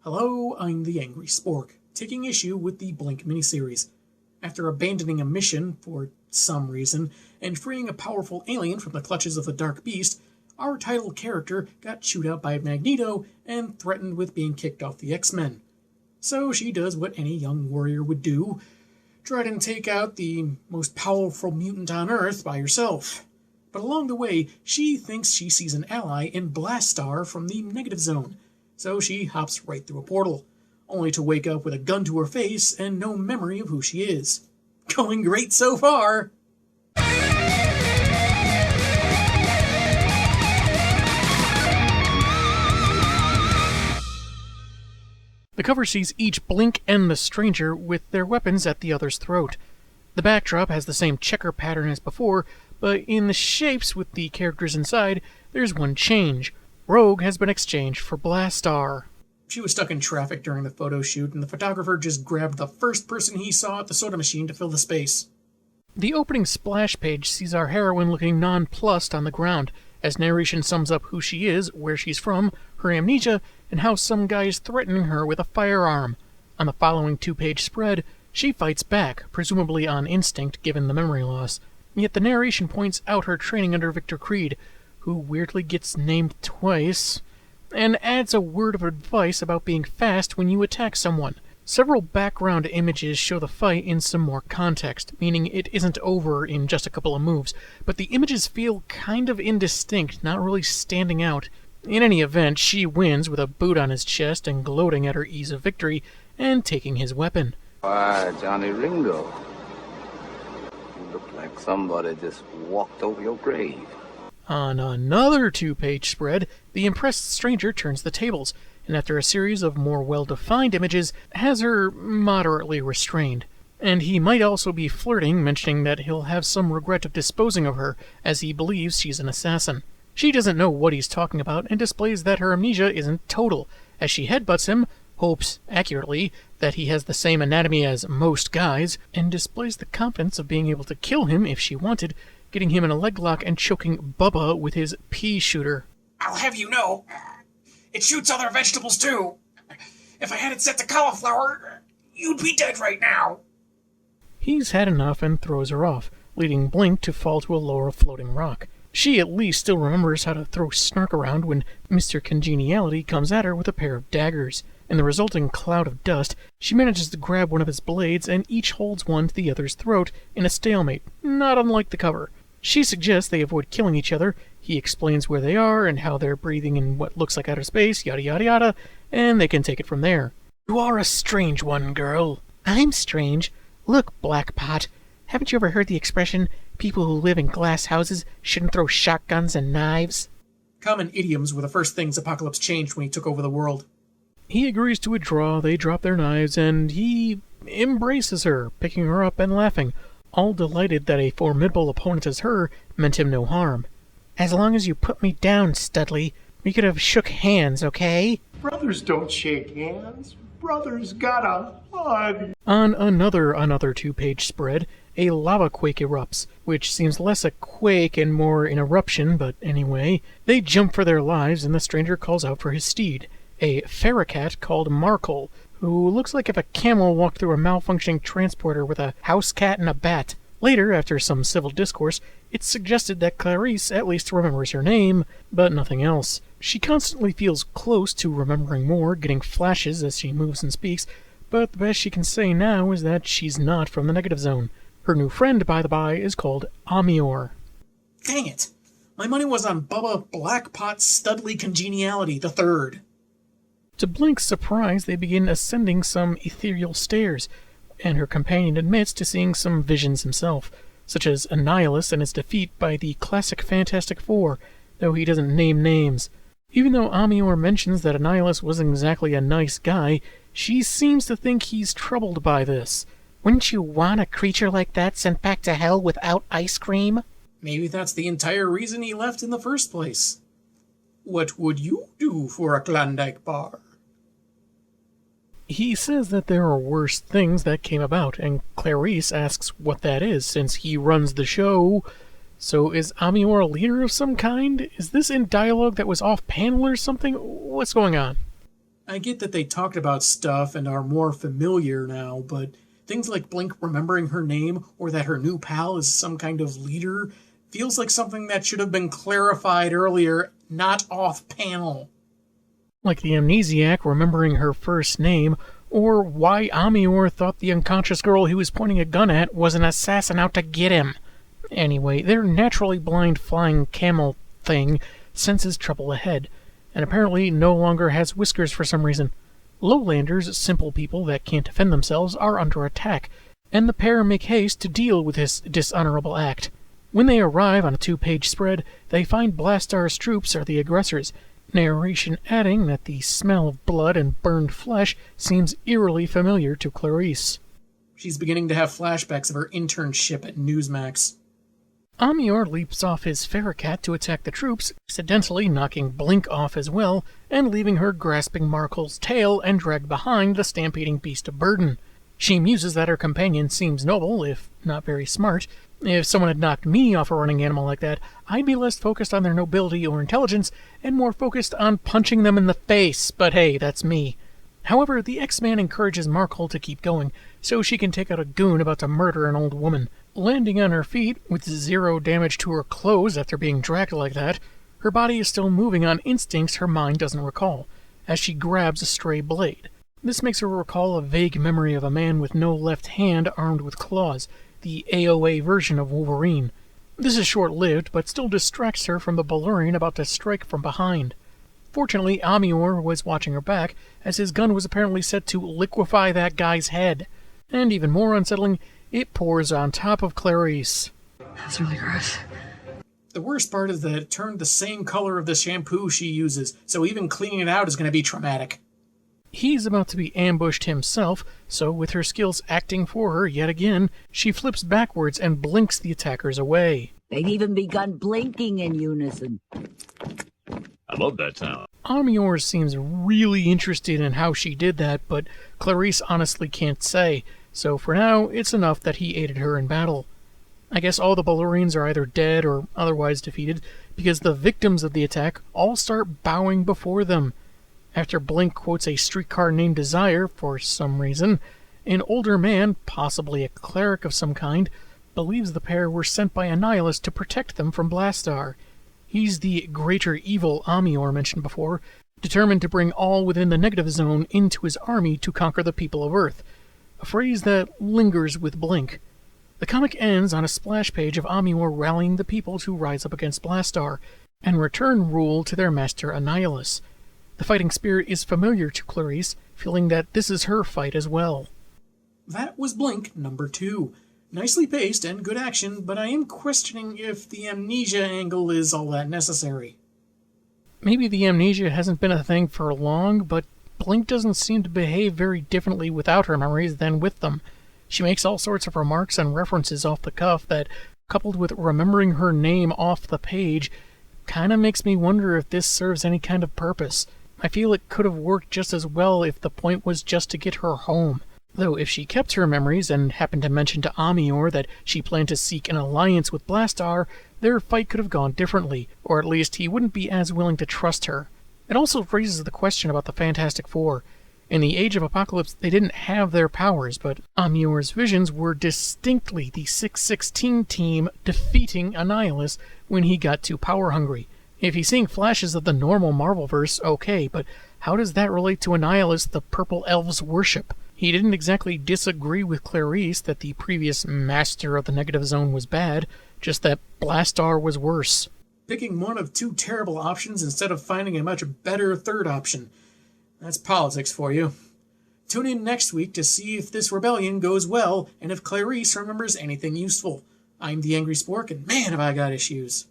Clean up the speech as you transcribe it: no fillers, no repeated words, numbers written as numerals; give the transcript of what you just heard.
Hello, I'm the Angry Spork, taking issue with the Blink miniseries. After abandoning a mission, for some reason, and freeing a powerful alien from the clutches of the Dark Beast, our title character got chewed out by Magneto and threatened with being kicked off the X-Men. So she does what any young warrior would do, try and take out the most powerful mutant on Earth by herself. But along the way, she thinks she sees an ally in Blastar from the Negative Zone, so she hops right through a portal, only to wake up with a gun to her face and no memory of who she is. Going great so far! The cover sees each Blink and the Stranger with their weapons at the other's throat. The backdrop has the same checker pattern as before, but in the shapes with the characters inside, there's one change. Rogue has been exchanged for Blastar. She was stuck in traffic during the photo shoot, and the photographer just grabbed the first person he saw at the soda machine to fill the space. The opening splash page sees our heroine looking nonplussed on the ground, as narration sums up who she is, where she's from, her amnesia, and how some guy is threatening her with a firearm. On the following two-page spread, she fights back, presumably on instinct given the memory loss. Yet the narration points out her training under Victor Creed, who weirdly gets named twice, and adds a word of advice about being fast when you attack someone. Several background images show the fight in some more context, meaning it isn't over in just a couple of moves, but the images feel kind of indistinct, not really standing out. In any event, she wins with a boot on his chest and gloating at her ease of victory, and taking his weapon. Why, Johnny Ringo, you look like somebody just walked over your grave. On another two-page spread, the impressed stranger turns the tables, and after a series of more well-defined images, has her moderately restrained. And he might also be flirting, mentioning that he'll have some regret of disposing of her, as he believes she's an assassin. She doesn't know what he's talking about, and displays that her amnesia isn't total, as she headbutts him, hopes, accurately, that he has the same anatomy as most guys, and displays the confidence of being able to kill him if she wanted, getting him in a leg lock and choking Bubba with his pea shooter. I'll have you know, it shoots other vegetables too. If I had it set to cauliflower, you'd be dead right now. He's had enough and throws her off, leading Blink to fall to a lower floating rock. She at least still remembers how to throw Snark around when Mr. Congeniality comes at her with a pair of daggers. In the resulting cloud of dust, she manages to grab one of his blades and each holds one to the other's throat in a stalemate, not unlike the cover. She suggests they avoid killing each other, he explains where they are and how they're breathing in what looks like outer space, yada yada yada, and they can take it from there. You are a strange one, girl. I'm strange. Look, Blackpot, haven't you ever heard the expression, people who live in glass houses shouldn't throw shotguns and knives? Common idioms were the first things Apocalypse changed when he took over the world. He agrees to withdraw, they drop their knives, and he embraces her, picking her up and laughing, all delighted that a formidable opponent as her meant him no harm. As long as you put me down, Studley, we could have shook hands, okay? Brothers don't shake hands. Brothers gotta hug. On another two-page spread, a lava quake erupts, which seems less a quake and more an eruption, but anyway. They jump for their lives, and the stranger calls out for his steed, a ferrocat called Markle, who looks like if a camel walked through a malfunctioning transporter with a house cat and a bat. Later, after some civil discourse, it's suggested that Clarice at least remembers her name, but nothing else. She constantly feels close to remembering more, getting flashes as she moves and speaks, but the best she can say now is that she's not from the Negative Zone. Her new friend, by the by, is called Amior. Dang it! My money was on Bubba Blackpot Studley Congeniality the Third. To Blink's surprise, they begin ascending some ethereal stairs, and her companion admits to seeing some visions himself, such as Annihilus and his defeat by the classic Fantastic Four, though he doesn't name names. Even though Amior mentions that Annihilus wasn't exactly a nice guy, she seems to think he's troubled by this. Wouldn't you want a creature like that sent back to hell without ice cream? Maybe that's the entire reason he left in the first place. What would you do for a Klondike bar? He says that there are worse things that came about, and Clarice asks what that is, since he runs the show. So is Amior a leader of some kind? Is this in dialogue that was off-panel or something? What's going on? I get that they talked about stuff and are more familiar now, but things like Blink remembering her name or that her new pal is some kind of leader feels like something that should have been clarified earlier, not off-panel. Like the amnesiac remembering her first name, or why Amior thought the unconscious girl he was pointing a gun at was an assassin out to get him. Anyway, their naturally blind flying camel thing senses trouble ahead, and apparently no longer has whiskers for some reason. Lowlanders, simple people that can't defend themselves, are under attack, and the pair make haste to deal with this dishonorable act. When they arrive on a 2-page spread, they find Blastar's troops are the aggressors, narration adding that the smell of blood and burned flesh seems eerily familiar to Clarice. She's beginning to have flashbacks of her internship at Newsmax. Amior leaps off his ferrocat to attack the troops, accidentally knocking Blink off as well, and leaving her grasping Markel's tail and dragged behind the stampeding beast of burden. She muses that her companion seems noble, if not very smart. If someone had knocked me off a running animal like that, I'd be less focused on their nobility or intelligence, and more focused on punching them in the face, but hey, that's me. However, the X-Man encourages Markel to keep going, so she can take out a goon about to murder an old woman. Landing on her feet, with 0 damage to her clothes after being dragged like that, her body is still moving on instincts her mind doesn't recall, as she grabs a stray blade. This makes her recall a vague memory of a man with no left hand armed with claws, the AOA version of Wolverine. This is short-lived, but still distracts her from the Balurian about to strike from behind. Fortunately, Amior was watching her back, as his gun was apparently set to liquefy that guy's head. And even more unsettling, it pours on top of Clarice. That's really gross. The worst part is that it turned the same color of the shampoo she uses, so even cleaning it out is going to be traumatic. He's about to be ambushed himself, so with her skills acting for her yet again, she flips backwards and blinks the attackers away. They've even begun blinking in unison. I love that sound. Amior seems really interested in how she did that, but Clarice honestly can't say, so for now, it's enough that he aided her in battle. I guess all the Balurians are either dead or otherwise defeated, because the victims of the attack all start bowing before them. After Blink quotes a streetcar named Desire, for some reason, an older man, possibly a cleric of some kind, believes the pair were sent by a nihilist to protect them from Blastar. He's the greater evil Amior mentioned before, determined to bring all within the negative zone into his army to conquer the people of Earth, a phrase that lingers with Blink. The comic ends on a splash page of Amior rallying the people to rise up against Blastar and return rule to their master Annihilus. The fighting spirit is familiar to Clarice, feeling that this is her fight as well. That was Blink number 2. Nicely paced and good action, but I am questioning if the amnesia angle is all that necessary. Maybe the amnesia hasn't been a thing for long, but Blink doesn't seem to behave very differently without her memories than with them. She makes all sorts of remarks and references off the cuff that, coupled with remembering her name off the page, kinda makes me wonder if this serves any kind of purpose. I feel it could have worked just as well if the point was just to get her home. Though if she kept her memories and happened to mention to Amior that she planned to seek an alliance with Blastar, their fight could have gone differently, or at least he wouldn't be as willing to trust her. It also raises the question about the Fantastic Four. In the Age of Apocalypse, they didn't have their powers, but Amior's visions were distinctly the 616 team defeating Annihilus when he got too power-hungry. If he's seeing flashes of the normal Marvelverse, okay, but how does that relate to Annihilus the Purple Elves worship? He didn't exactly disagree with Clarice that the previous master of the negative zone was bad, just that Blastar was worse. Picking one of 2 terrible options instead of finding a much better third option. That's politics for you. Tune in next week to see if this rebellion goes well and if Clarice remembers anything useful. I'm the Angry Spork, and man have I got issues.